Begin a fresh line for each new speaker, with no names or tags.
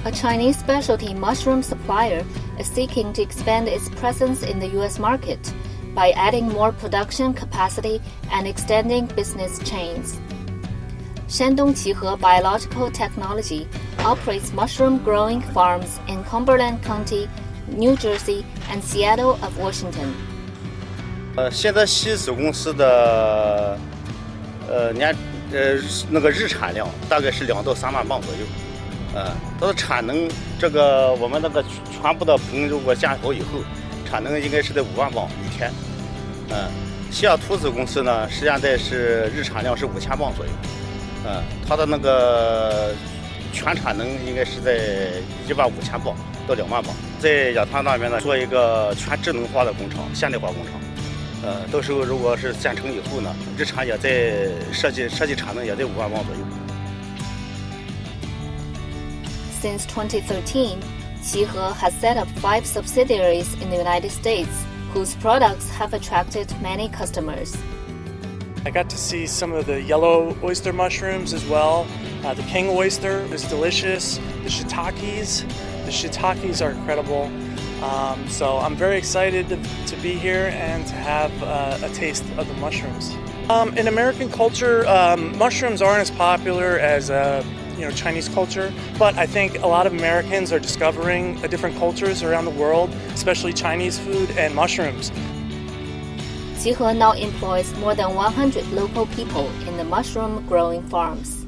A Chinese specialty mushroom supplier is seeking to expand its presence in the U.S. market by adding more production capacity and extending business chains. Shandong Qihhe Biological Technology operates mushroom growing farms in Cumberland County, New Jersey, and Seattle of Washington.
现在西子公司的那个日产量大概是2到3万磅左右。它的产能，这个我们那个全部的棚如果建好以后，产能应该是在5万磅一天。西雅图子公司呢，实际上是日产量是5000磅左右。它的那个全产能应该是在15000磅到2万磅。在亚特兰大那边呢，做一个全智能化的工厂，现代化工厂。到时候如果是建成以后呢，日产也在设计产能也在5万磅左右。
Since 2013, Qihhe has set up 5 subsidiaries in the United States, whose products have attracted many customers.
I got to see some of the yellow oyster mushrooms as well. The king oyster is delicious. The shiitakes are incredible. So I'm very excited to be here and to have a taste of the mushrooms. In American culture, mushrooms aren't as popular as Chinese culture, but I think a lot of Americans are discovering different cultures around the world, especially Chinese food and mushrooms.
Qihhe now employs more than 100 local people in the mushroom growing farms.